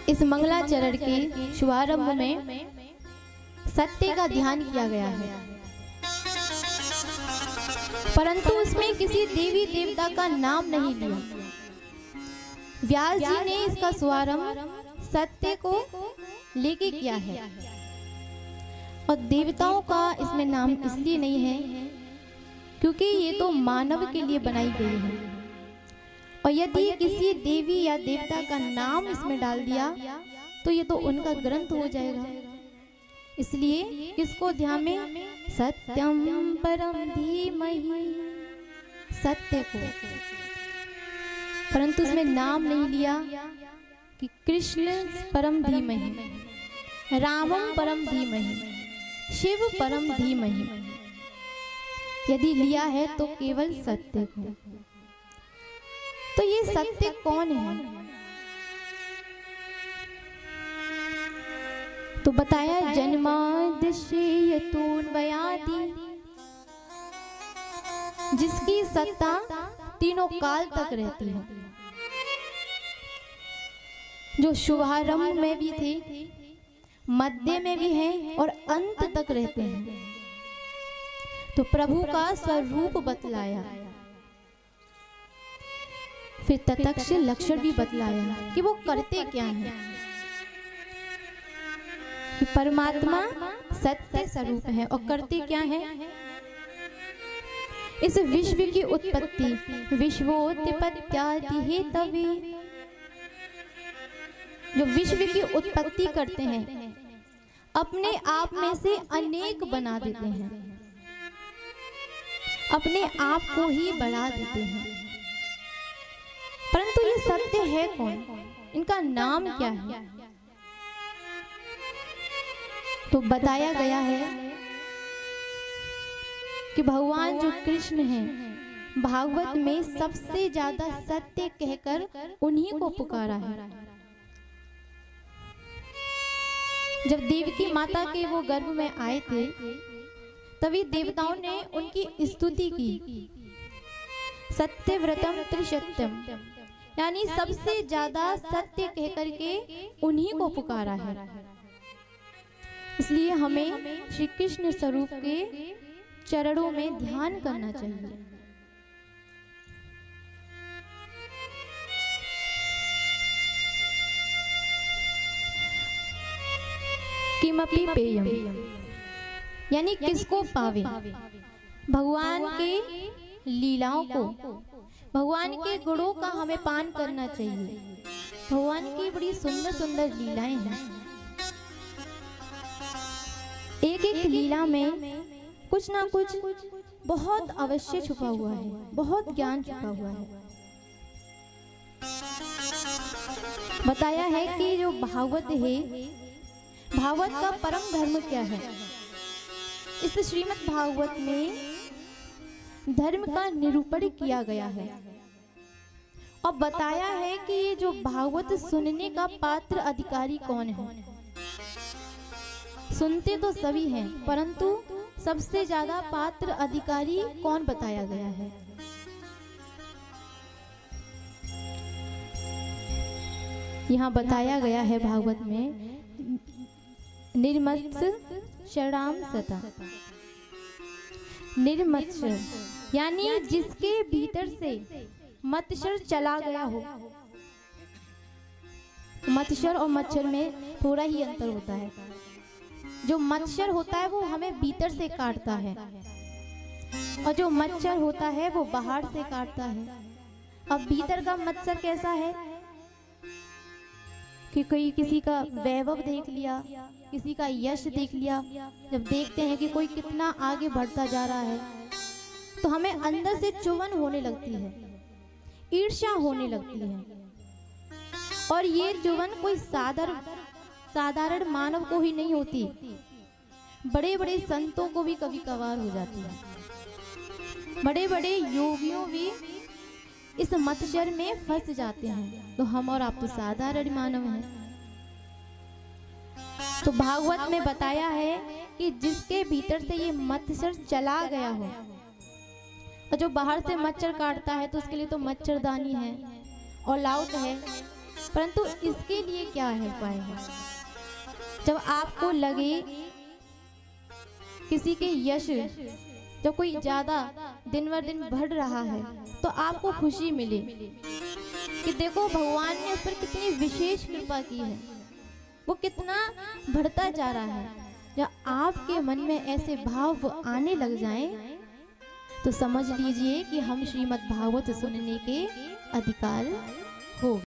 इस मंगलाचरण के शुभारंभ में सत्य का ध्यान किया गया है, परंतु उसमें किसी देवी देवता का नाम नहीं लिया। व्यास जी ने इसका शुभारंभ सत्य को लेके किया है और देवताओं का इसमें नाम इसलिए नहीं है क्योंकि ये तो मानव के लिए बनाई गई है, और यदि किसी देवी या देवता का नाम इसमें डाल दिया तो ये तो उनका ग्रंथ हो जाएगा। इसलिए किसको ध्यान में, सत्यम परम धीमहि, सत्य को, परंतु उसमें नाम नहीं लिया कि कृष्ण परम धीमहि, रामम परम धीमहि, शिव परम धीमहि। यदि लिया है तो केवल सत्य को। तो ये सत्य कौन है? तो बताया जन्माद्यशेयतोऽन्वयादि, जिसकी सत्ता तीनों काल तक रहती है, जो शुभारंभ में भी थे, मध्य में भी है और अंत तक रहते हैं। तो प्रभु का स्वरूप बतलाया, फिर तत्क्ष लक्षण भी बतलाया कि वो करते क्या हैं, कि परमात्मा सत्य स्वरूप है और करते क्या है। इस विश्व की उत्पत्ति विश्वोत्पत्त्यादि हेतवे, जो विश्व की उत्पत्ति करते हैं अपने आप में से अनेक बना देते हैं, अपने आप को ही बढ़ा देते हैं। परंतु ये सत्य है कौन, इनका नाम क्या है? तो बताया गया है कि भगवान जो कृष्ण हैं भागवत में सबसे ज्यादा सत्य कहकर उन्हीं को पुकारा है। जब देवकी माता के वो गर्भ में आए थे तभी देवताओं ने उनकी स्तुति की, सत्यव्रतम त्रिसत्यम, यानी सबसे ज्यादा सत्य कहकर के उन्हीं को पुकारा है। इसलिए हमें श्री कृष्ण स्वरूप के चरणों में ध्यान करना चाहिए। किमपि पेयम, यानी किसको पावे, भगवान के लीलाओं को, भगवान के गुणों का हमें पान करना चाहिए। भगवान की बड़ी सुंदर सुंदर लीलाएं हैं। एक एक लीला में कुछ ना कुछ बहुत अवश्य छुपा हुआ है, बहुत ज्ञान छुपा हुआ है। बताया है कि जो भागवत है, भागवत का परम धर्म क्या है। इस श्रीमद् भागवत में धर्म का निरूपण किया गया है और बताया है कि ये जो भागवत सुनने का पात्र अधिकारी कौन है। सुनते तो सभी हैं, परंतु सबसे ज्यादा पात्र अधिकारी कौन बताया गया है। यहाँ बताया गया है भागवत में, निर्मत्स शरणाम सता, निर्मत्सर यानी जिसके भीतर से मत्सर चला गया हो। मत्सर और मच्छर में थोड़ा ही अंतर होता है। जो मच्छर होता है वो हमें भीतर से काटता है और जो मच्छर होता है वो बाहर से काटता है। अब भीतर का मच्छर कैसा है कि कोई किसी का वैभव देख लिया, किसी का यश देख लिया, जब देखते हैं कि कोई कितना आगे बढ़ता जा रहा है तो हमें अंदर से चुभन होने लगती है, ईर्ष्या होने लगती है। और ये चुभन कोई साधारण मानव को ही नहीं होती, बड़े बड़े संतों को भी कभी कभार हो जाती है। बड़े बड़े योगियों भी इस मत्सर में फंस जाते हैं, तो हम और आप तो साधारण मानव हैं। तो भागवत में बताया है कि जिसके भीतर से ये मत्सर चला गया हो, और जो बाहर से मच्छर काटता है तो उसके लिए तो मच्छरदानी है और लाउट है, परंतु इसके लिए क्या है उपाय है? जब आपको लगे किसी के यश जब कोई ज्यादा दिन बर दिन बढ़ रहा है तो आपको खुशी मिले कि देखो भगवान ने उस पर कितनी विशेष कृपा की है, वो कितना बढ़ता जा रहा है। जब आपके मन में ऐसे भाव आने लग जाएं तो समझ लीजिए कि हम श्रीमद् भागवत सुनने के अधिकार हो।